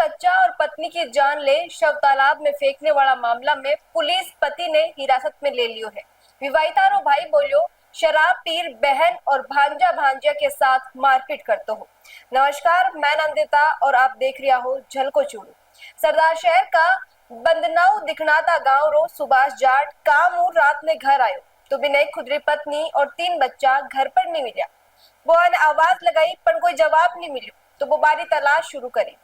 बच्चा और पत्नी की जान ले शव तालाब में फेंकने वाला मामला में पुलिस पति ने हिरासत में ले लियो है। विवाहिता रो भाई बोलियो शराब पीर बहन और भांजा भांजिया के साथ मारपीट करते हो। नमस्कार, मैं नंदिता और आप देख रहा हो झलको चूरू। सरदार शहर का बंदनाऊ दिखनाता गांव रो सुभाष जाट काम और रात में घर आयो तो विनय खुदरी पत्नी और 3 बच्चा घर पर नहीं मिला। वो ने आवाज लगाई पर कोई जवाब नहीं मिली तो वो बारी तलाश शुरू करी।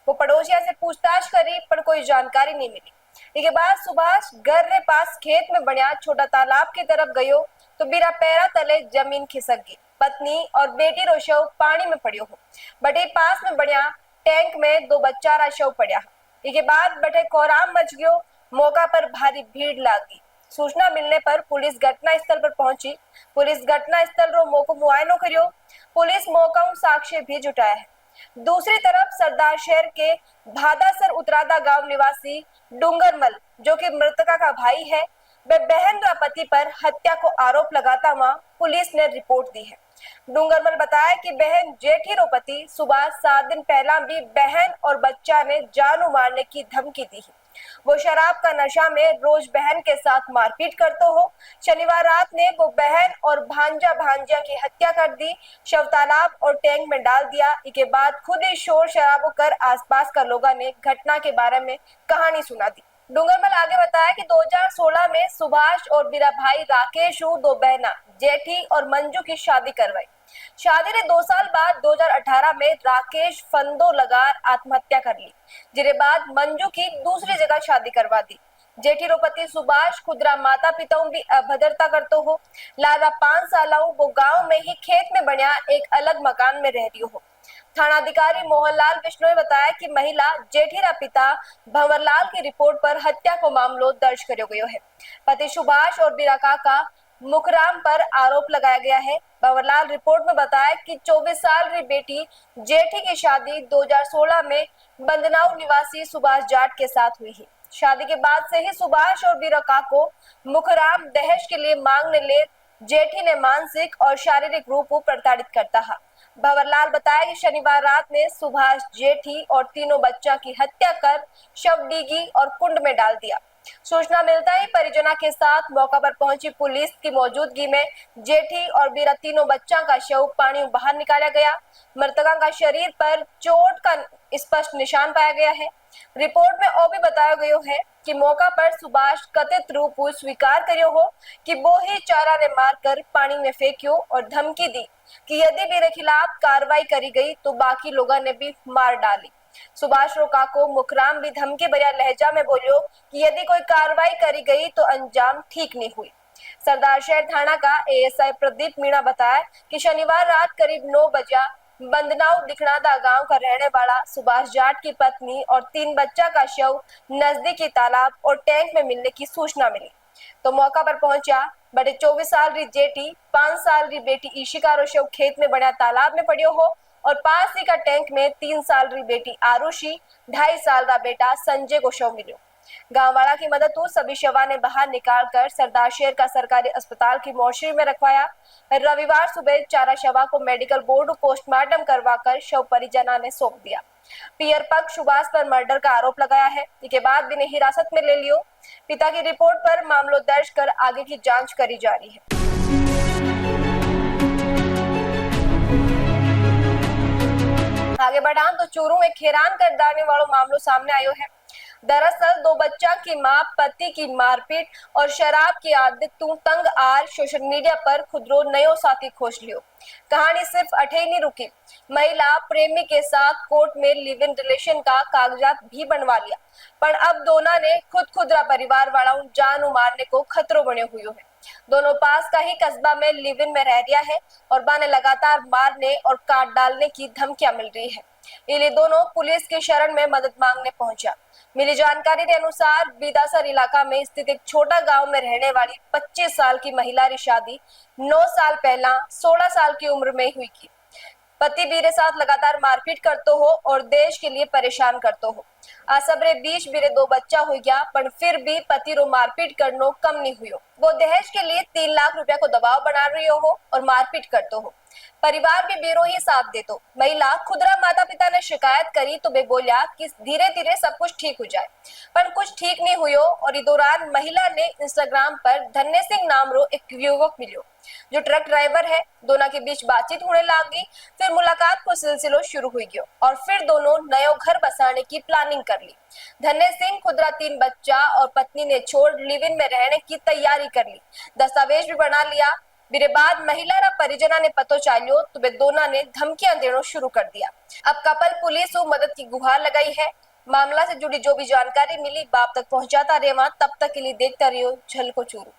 वो पड़ोसिया से पूछताछ करी पर कोई जानकारी नहीं मिली। इसके बाद सुभाष घर रे पास खेत में बनिया छोटा तालाब की तरफ गयो तो बिना पैरा तले जमीन खिसक गई। पत्नी और बेटी रो शव पानी में पड़ियो हो। बटे पास में बढ़िया टैंक में 2 बच्चा रा शव पड़ा। इसके बाद बटे कोहराम मच गयो। मौका पर भारी भीड़ लागी। सूचना मिलने पर पुलिस घटना स्थल पर पहुंची। पुलिस घटना स्थल रो मौको मुआयनो करियो। पुलिस मौका साक्ष्य भी जुटाया है। दूसरी तरफ सरदार शहर के भादासर उतरादा गांव निवासी डूंगरमल जो कि मृतका का भाई है, वे बहन व पति पर हत्या को आरोप लगाता हुआ पुलिस ने रिपोर्ट दी है। डूंगरमल बताया कि बहन जेठी रो पति सुबह 7 दिन पहला भी बहन और बच्चा ने जानू मारने की धमकी दी है। वो शराब का नशा में रोज बहन के साथ मारपीट करते हो। शनिवार रात ने वो बहन और भांजा भांजिया की हत्या कर दी, शव तालाब और टैंक में डाल दिया। इसके बाद खुद ही शोर शराबा कर आसपास का लोगों ने घटना के बारे में कहानी सुना दी। डूंगरमल आगे बताया कि 2016 में सुभाष और मेरा भाई राकेश 2 बहना जेठी और मंजू की शादी करवाई। शादी ने 2 साल बाद 2018 में राकेश फंदो लगार आत्महत्या कर ली, जिसके बाद मंजू की दूसरी जगह शादी करवा दी। जेठी रो पति सुभाष खुदरा माता पिता भी अभद्रता करते हो। लादा 5 साल वो गांव में ही खेत में बनिया एक अलग मकान में रह रही हो। थानाधिकारी मोहनलाल विष्णु ने बताया कि महिला जेठीरा पिता भंवरलाल की रिपोर्ट पर हत्या को मामलो दर्ज करो गयो है। पति सुभाष और बीरा काका मुखराम पर आरोप लगाया गया है। भंवरलाल रिपोर्ट में बताया कि 24 साल की बेटी जेठी की शादी 2016 में बंदनाऊ निवासी सुभाष जाट के साथ हुई है। शादी के बाद से ही सुभाष और बीरा काको मुखराम दहेज के लिए मांगने ले जेठी ने मानसिक और शारीरिक रूप को प्रताड़ित करता है। भंवरलाल बताया कि शनिवार रात ने सुभाष जेठी और तीनों बच्चा की हत्या कर शव डीगी और कुंड में डाल दिया। सूचना मिलता ही परिजनों के साथ मौका पर पहुंची पुलिस की मौजूदगी में जेठी और बीरा तीनों बच्चा का शव पानी में बाहर निकाला गया। मृतका का शरीर पर चोट का स्पष्ट निशान पाया गया है। रिपोर्ट में और भी बताया गया है कि मौका पर सुभाष कथित रूप स्वीकार करियो हो कि वो ही चारा ने मारकर पानी में फेंकियो और धमकी दी कि यदि मेरे खिलाफ कार्रवाई करी गई तो बाकी लोगों ने भी मार डाली। सुभाष रोका को मुखराम भी धमकी भरा लहजा में बोलियो कि यदि कोई कार्रवाई करी गई तो अंजाम ठीक नहीं हुई। सरदार शहर थाना का एएसआई प्रदीप मीणा बताया कि शनिवार रात करीब 9 बजे बंदनाऊ दिखनादा गांव का रहने वाला सुभाष जाट की पत्नी और 3 बच्चा का शव नजदीकी तालाब और टैंक में मिलने की सूचना मिली तो मौका पर पहुंचा। बड़े 24 साल की जेठी 5 साल की बेटी ईशिका रो शव खेत में बना तालाब में पड़ियो हो और पास ही का टैंक में 3 साल की बेटी आरुषि 2.5 साल का बेटा संजय को शव मिलो। गांव वाला की मदद तो सभी शवा ने बाहर निकालकर सरदार शहर का सरकारी अस्पताल की मोर्चरी में रखवाया। रविवार सुबह चारा शवा को मेडिकल बोर्ड पोस्टमार्टम करवाकर शव परिजनों ने सौंप दिया। पियर पक्ष सुभाष पर मर्डर का आरोप लगाया है। इसके बाद भी हिरासत में ले लियो। पिता की रिपोर्ट पर मामला दर्ज कर आगे की जांच करी जा रही है। आगे बढ़ा तो चूरू में हैरान कर डालने वालों मामलों सामने आयो है। दरअसल 2 बच्चा की मां पति की मारपीट और शराब की आदत तू तंग आर सोशल मीडिया पर खुदरो नयो साथी खोज लियो। कहानी सिर्फ अठे नहीं रुकी। महिला प्रेमी के साथ कोर्ट में लिव इन रिलेशन का कागजात भी बनवा लिया पर अब दोनों ने खुदरा परिवार वालों जान मारने को खतरो बने हुए है। दोनों पास का ही कस्बा में लिव इन में रह रिया है और बाने लगातार मारने और काट डालने की धमकियां मिल रही है। इसलिए दोनों पुलिस की शरण में मदद मांगने पहुंचा। मिली जानकारी के अनुसार बीदासर इलाका में स्थित एक छोटा गांव में रहने वाली 25 साल की महिला की शादी 9 साल पहला 16 साल की उम्र में हुई थी। पति बीरे साथ लगातार मारपीट करते हो और देश के लिए परेशान करते हो। असबरे बीच बीरे 2 बच्चा हो गया पर फिर भी पति रो मारपीट करनो कम नहीं हुई। वो दहेज के लिए 3 लाख रुपया को दबाव बना रही हो और मारपीट करते हो। परिवार भी बेरोही साथ दे तो महिला खुदरा माता पिता ने शिकायत करी तो वे बोलिया कि धीरे धीरे सब कुछ ठीक हो जाए, पर कुछ ठीक नहीं हुयो। और इस दौरान महिला ने इंस्टाग्राम पर धन्य सिंह नाम रो एक युवक मिलो जो ट्रक ड्राइवर है। दोनों के बीच बातचीत होने लगी, फिर मुलाकात को सिलसिलो शुरू हुई गयो और फिर दोनों नयो घर बसाने की प्लानिंग कर ली। धन्य सिंह खुदरा 3 बच्चा और पत्नी ने छोड़ लिव इन में रहने की तैयारी कर ली, दस्तावेज भी बना लिया। मेरे बाद महिला रा परिजना ने पतो चालियो तो वे दोनों ने धमकियां देना शुरू कर दिया। अब कपल पुलिस को मदद की गुहार लगाई है। मामला से जुड़ी जो भी जानकारी मिली बाप तक पहुंचाता रहेगा। तब तक के लिए देखता रहियो झलको चूरू।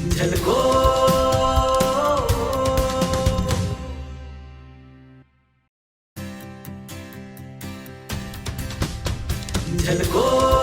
झलको